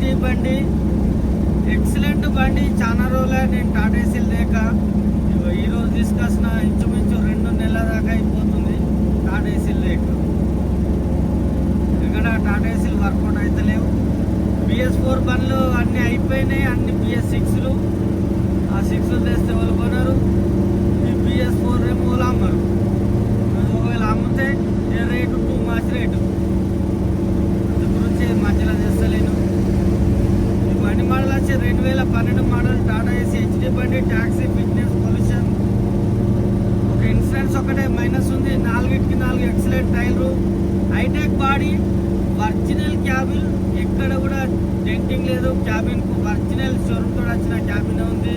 HD బండి, excellent బండి. చాలా రోజులే నేను టాటా ఏసీలు లేక ఈరోజు తీసుకొచ్చిన. ఇంచుమించు 2 నెలల దాకా అయిపోతుంది టాటా ఏసీలు లేక. ఇక్కడ టాటా ఏసీలు వర్కౌట్ అయితే లేవు. BS4 బండ్లు అన్నీ అయిపోయినాయి, అన్ని BS6లు. ఆ 6లు తెస్తే వాళ్ళు కొనరు, ఈ BS4 ఏమో వాళ్ళు అమ్మరు. ఒకవేళ అమ్మితే రేటు టూ మచ్ రేటు, అందు గురించి మధ్యలో చేస్తలేను. ఈ బండి మోడల్ వచ్చి 2012 మోడల్ టాటా ఏసీ హెచ్డి బండి. ట్యాక్సీ, ఫిట్నెస్, పొల్యూషన్, ఒక ఇన్సూరెన్స్ ఒకటే మైనస్ ఉంది. 4కి 4 ఎక్సలెంట్ టైర్లు, హైటెక్ బాడీ, ఒరిజినల్ క్యాబిన్, ఎక్కడ కూడా డెంటింగ్ లేదు. క్యాబిన్ ఒరిజినల్ షోరూమ్ కూడా వచ్చిన క్యాబిన్ ఉంది.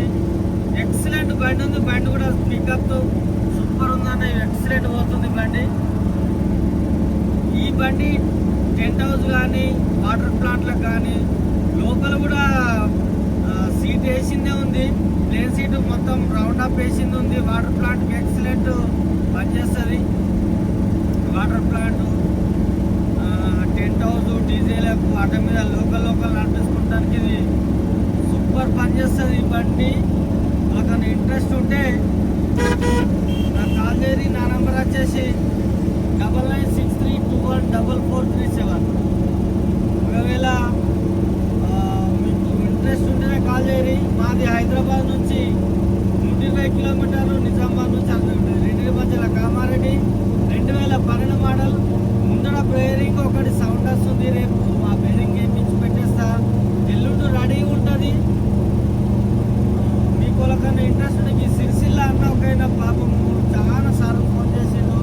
ఎక్సలెంట్ బండి ఉంది. బండి కూడా పికప్తో సూపర్ ఉందన్న, ఎక్సలెంట్ పోతుంది బండి. ఈ బండి టెంట్ హౌస్ కానీ, వాటర్ ప్లాంట్లకు కానీ, లోపల కూడా సీట్ వేసిందే ఉంది. ప్లేన్ సీటు మొత్తం రౌండ్ అప్ వేసింది ఉంది. వాటర్ ప్లాంట్కి ఎక్సలెంట్ పనిచేస్తుంది. Water plant, tent house, diesel వాటి మీద లోకల్ నడిపించుకోవడానికి ఇది సూపర్ పనిచేస్తుంది ఈ బండి. నాకు ఇంట్రెస్ట్ ఉంటే నాకు కాల్ చేసి. నా నెంబర్ వచ్చేసి 9963214437. ఒకవేళ మీకు ఇంట్రెస్ట్ ఉంటేనే కాల్ చేయరి. మాది హైదరాబాద్ నుంచి 120 కిలోమీటర్లు, నిజామాబాద్ నుంచి 2 మధ్యలో కామారెడ్డి. 2012 మోడల్. ముందర బేరింగ్ ఒకటి సౌండ్ వస్తుంది. రేపు ఆ బేరింగ్ వేయించి పెట్టేస్తా. ఎల్లుండి రెడీ ఉంటుంది. మీకు వాళ్ళకన్నా ఇంట్రెస్ట్ ఉంటే మీ సిరిసిల్ల అన్న ఒకైనా పాపం చాలా సార్లు ఫోన్ చేసిండు.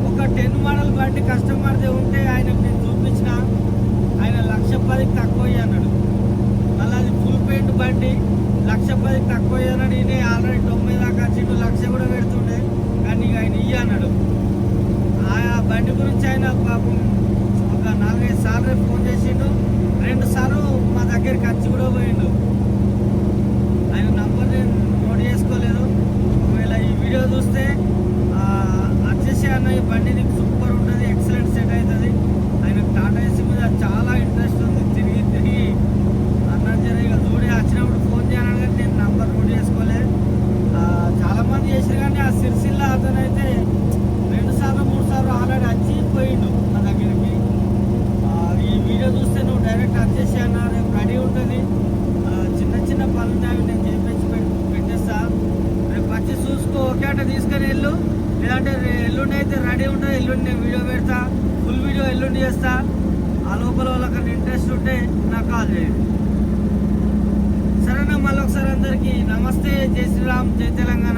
ఒక 10 మోడల్ బండి కస్టమర్ది ఉంటే ఆయనకు నేను చూపించిన. ఆయన 1,10,000కి తక్కువ అన్నాడు. మళ్ళీ అది ఫుల్ పెయింట్ బండి, 1,10,000కి తక్కువ అన్నాడు. ఈయన ఆల్రెడీ 90 దాకా వచ్చిండు, 1,00,000 కూడా పెడుతుండే. కానీ ఇక ఆయన అన్నాడు. ఆ బండి గురించి ఆయన పాపం ఒక 4-5 సార్లు ఫోన్ చేసిండు. 2 సార్లు మా దగ్గరికి వచ్చి కూడా పోయిండు. ఆయన నంబర్ నేను నోట్ చేసుకోలేదు. ఒకవేళ ఈ వీడియో చూస్తే వచ్చేసి అన్న ఈ బండి నీకు సూపర్ ఉంటుంది, ఎక్సలెంట్ సెట్ అవుతుంది. ఆయనకు టాటా ఏసీ మీద చాలా ఇంట్రెస్ట్ ఉంది. తిరిగి అన్న జరిగి చూడే వచ్చినప్పుడు ఫోన్ చేయాలని, కానీ నేను నంబర్ నోట్ చేసుకోలేదు. చాలామంది చేసారు, కానీ ఆ సిరిసిల్ల అతను అయితే 2 సార్లు 3 సార్లు ఆల్రెడీ వచ్చి పోయిండు నా దగ్గరికి. ఈ వీడియో చూస్తే నువ్వు డైరెక్ట్ వచ్చేసి అన్న, రేపు రెడీ ఉంటుంది. చిన్న పనులు అవి నేను చేపించి పెట్టేస్తా. రేపు వచ్చి చూసుకో. ఓకే అంటే తీసుకొని వెళ్ళు, లేదంటే ఎల్లుండి అయితే రెడీ ఉంటుంది. ఎల్లుండి నేను వీడియో పెడతా, ఫుల్ వీడియో ఎల్లుండి చేస్తా. ఆ లోపల వాళ్ళకి ఇంట్రెస్ట్ ఉంటే నాకు కాల్ చేయండి. సరేనా? మళ్ళీ ఒకసారి అందరికీ నమస్తే, జై శ్రీరామ్, జై తెలంగాణ.